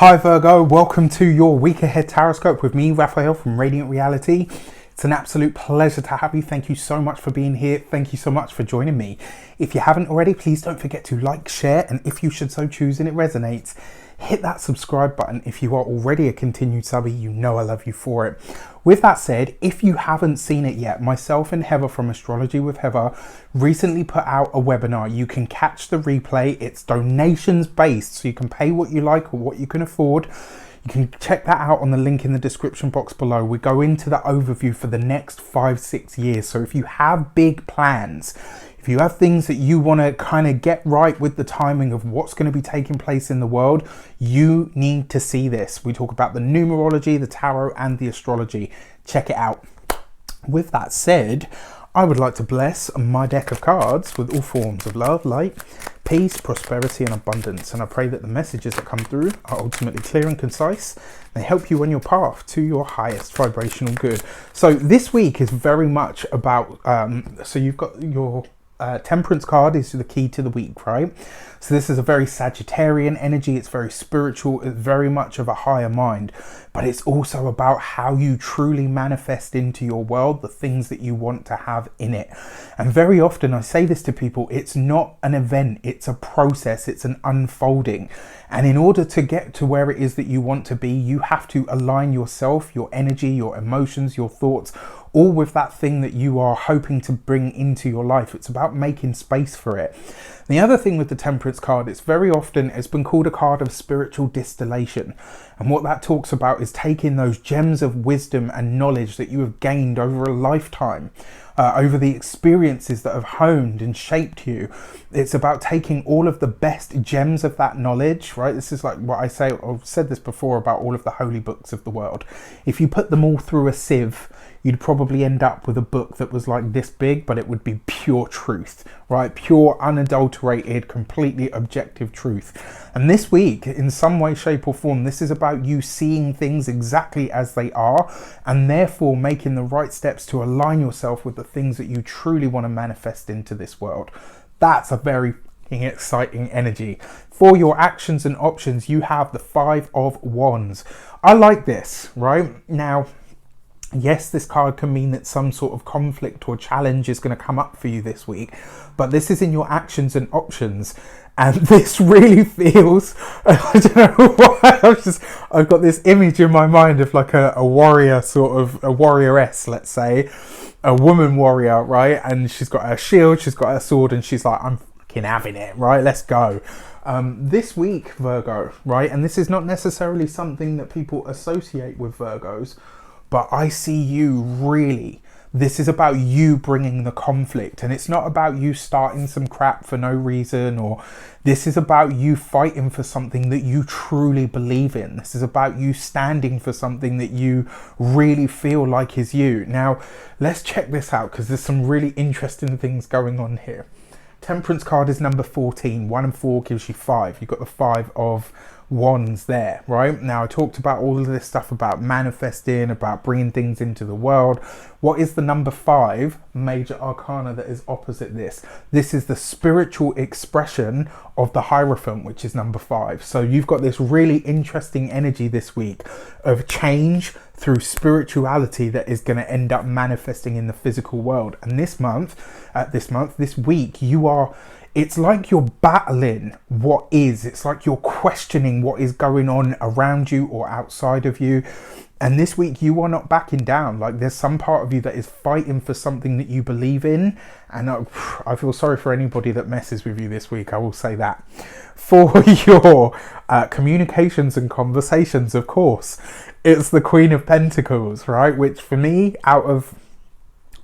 Hi Virgo, welcome to your week ahead taroscope with me, Raphael from Radiant Reality. It's an absolute pleasure to have you. Thank you so much for being here. Thank you so much for joining me. If you haven't already, please don't forget to like, share, and if you should so choose and it resonates, hit that subscribe button. If you are already a continued subby, you know I love you for it. With that said, if you haven't seen it yet, myself and Heather from Astrology with Heather recently put out a webinar. You can catch the replay. It's donations based, so you can pay what you like or what you can afford. You can check that out on the link in the description box below. We go into the overview for the next 5-6 years. So if you have big plans, if you have things that you want to kind of get right with the timing of what's going to be taking place in the world, you need to see this. We talk about the numerology, the tarot, and the astrology. Check it out. With that said, I would like to bless my deck of cards with all forms of love, light, peace, prosperity, and abundance. And I pray that the messages that come through are ultimately clear and concise. They help you on your path to your highest vibrational good. So this week is very much about, so you've got your Temperance card is the key to the week, right? So this is a very Sagittarian energy. It's very spiritual. It's very much of a higher mind, but it's also about how you truly manifest into your world the things that you want to have in it. And very often I say this to people, it's not an event, it's a process, it's an unfolding. And in order to get to where it is that you want to be, you have to align yourself, your energy, your emotions, your thoughts, all with that thing that you are hoping to bring into your life. It's about making space for it. The other thing with the Temperance card, it's very often, it's been called a card of spiritual distillation. And what that talks about is taking those gems of wisdom and knowledge that you have gained over a lifetime, over the experiences that have honed and shaped you. It's about taking all of the best gems of that knowledge, right? This is like what I say, I've said this before about all of the holy books of the world. If you put them all through a sieve, you'd probably end up with a book that was like this big, but it would be pure truth, right? Pure, unadulterated, completely objective truth. And this week, in some way, shape or form, this is about you seeing things exactly as they are, and therefore making the right steps to align yourself with the things that you truly want to manifest into this world. That's a very exciting energy. For your actions and options, you have the 5 of Wands. I like this, right? Now, yes, this card can mean that some sort of conflict or challenge is going to come up for you this week, but this is in your actions and options. And this really feels, I don't know why, I've got this image in my mind of like a warrior, sort of a warrioress, let's say, a woman warrior, right? And she's got her shield, she's got her sword, and she's like, I'm fucking having it, right? Let's go. This week, Virgo, right? And this is not necessarily something that people associate with Virgos, but I see you really, this is about you bringing the conflict, and it's not about you starting some crap for no reason, or this is about you fighting for something that you truly believe in. This is about you standing for something that you really feel like is you. Now, let's check this out, because there's some really interesting things going on here. Temperance card is number 14. 1 and 4 gives you 5. You've got the 5 of Wands there, right? Now, I talked about all of this stuff about manifesting, about bringing things into the world. What is the number 5 major arcana that is opposite this? This is the spiritual expression of the Hierophant, which is number 5. So you've got this really interesting energy this week of change through spirituality that is going to end up manifesting in the physical world. And this week, you are, it's like you're battling what is. It's like you're questioning what is going on around you or outside of you. And this week you are not backing down. Like, there's some part of you that is fighting for something that you believe in. And I feel sorry for anybody that messes with you this week, I will say that. For your communications and conversations, of course, it's the Queen of Pentacles, right? Which for me, out of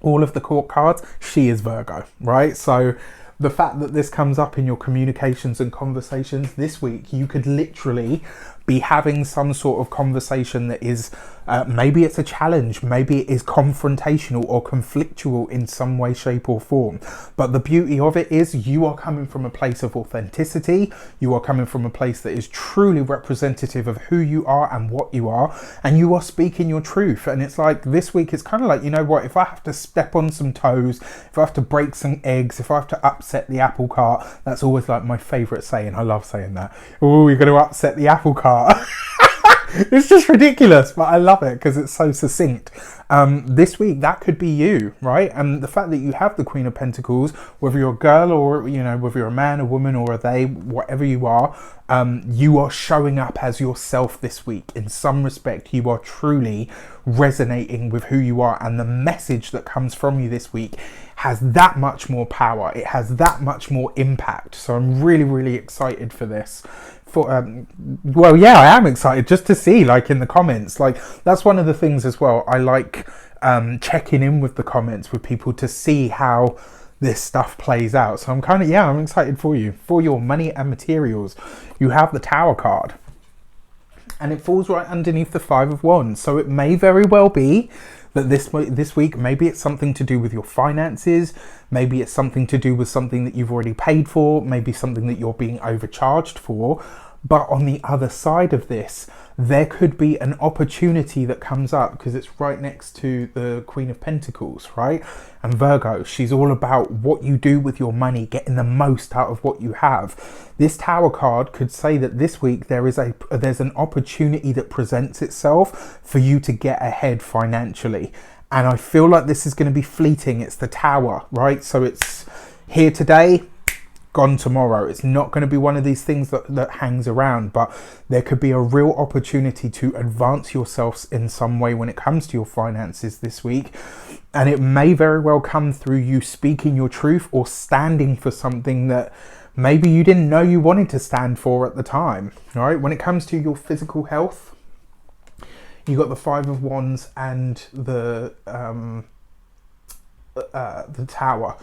all of the court cards, she is Virgo, right? So the fact that this comes up in your communications and conversations this week, you could literally be having some sort of conversation that is, maybe it's a challenge, maybe it is confrontational or conflictual in some way, shape or form. But the beauty of it is you are coming from a place of authenticity. You are coming from a place that is truly representative of who you are and what you are, and you are speaking your truth. And it's like this week, it's kind of like, you know what, if I have to step on some toes, if I have to break some eggs, if I have to upset the apple cart, that's always like my favorite saying. I love saying that. Oh, you're going to upset the apple cart. It's just ridiculous, but I love it because it's so succinct. This week, that could be you, right? And the fact that you have the Queen of Pentacles, whether you're a girl or, you know, whether you're a man, a woman, or a they, whatever you are showing up as yourself this week. In some respect, you are truly resonating with who you are, and the message that comes from you this week has that much more power. It has that much more impact. So I'm really, really excited for this. Well, yeah, I am excited just to see, like, in the comments. Like, that's one of the things as well. I like checking in with the comments with people to see how this stuff plays out. So I'm kind of, I'm excited for you. For your money and materials, you have the Tower card. And it falls right underneath the Five of Wands. So it may very well be that this week, maybe it's something to do with your finances. Maybe it's something to do with something that you've already paid for. Maybe something that you're being overcharged for. But on the other side of this, there could be an opportunity that comes up because it's right next to the Queen of Pentacles, right? And Virgo, she's all about what you do with your money, getting the most out of what you have. This Tower card could say that this week there's an opportunity that presents itself for you to get ahead financially. And I feel like this is going to be fleeting. It's the Tower, right? So it's here today, gone tomorrow. It's not going to be one of these things that hangs around, but there could be a real opportunity to advance yourselves in some way when it comes to your finances this week. And it may very well come through you speaking your truth or standing for something that maybe you didn't know you wanted to stand for at the time. All right. When it comes to your physical health, you got the Five of Wands and the Tower.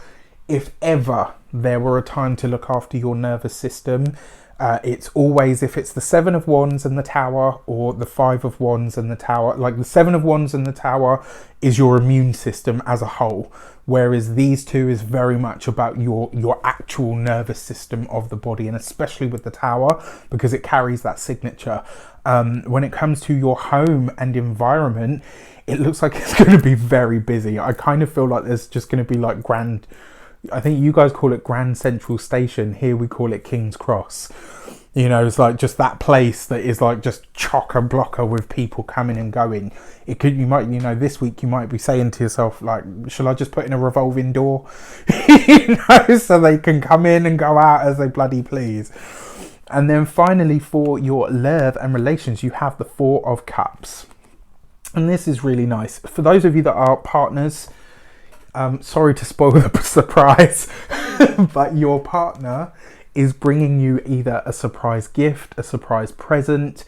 If ever there were a time to look after your nervous system, it's always if it's the Seven of Wands and the Tower, or the Five of Wands and the Tower. Like the Seven of Wands and the Tower is your immune system as a whole, whereas these two is very much about your actual nervous system of the body, and especially with the Tower because it carries that signature. When it comes to your home and environment, it looks like it's going to be very busy. I kind of feel like there's just going to be like I think you guys call it Grand Central Station. Here we call it King's Cross. You know, it's like just that place that is like just chock-a-blocker with people coming and going. This week you might be saying to yourself, like, shall I just put in a revolving door? So they can come in and go out as they bloody please. And then finally, for your love and relations, you have the Four of Cups. And this is really nice. For those of you that are partners, sorry to spoil the surprise, but your partner is bringing you either a surprise gift, a surprise present,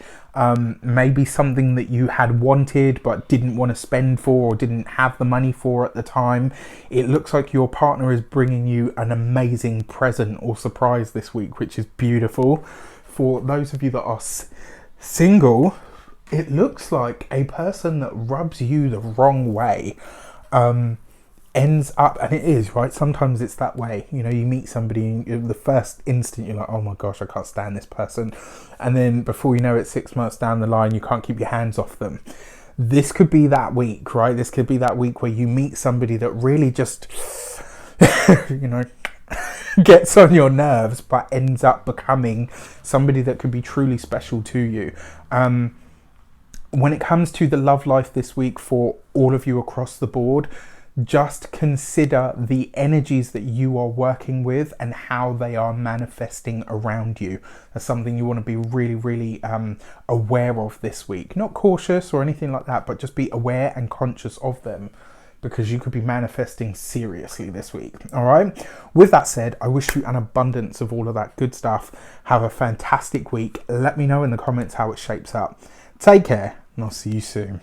maybe something that you had wanted but didn't want to spend for or didn't have the money for at the time. It looks like your partner is bringing you an amazing present or surprise this week, which is beautiful. For those of you that are single, it looks like a person that rubs you the wrong way ends up, and it is, right? Sometimes it's that way. You know, you meet somebody and the first instant you're like, oh my gosh, I can't stand this person. And then before you know it, 6 months down the line, you can't keep your hands off them. This could be that week, right? This could be that week where you meet somebody that really just, gets on your nerves, but ends up becoming somebody that could be truly special to you. When it comes to the love life this week for all of you across the board, just consider the energies that you are working with and how they are manifesting around you. That's something you want to be really, really aware of this week. Not cautious or anything like that, but just be aware and conscious of them, because you could be manifesting seriously this week. All right. With that said, I wish you an abundance of all of that good stuff. Have a fantastic week. Let me know in the comments how it shapes up. Take care, and I'll see you soon.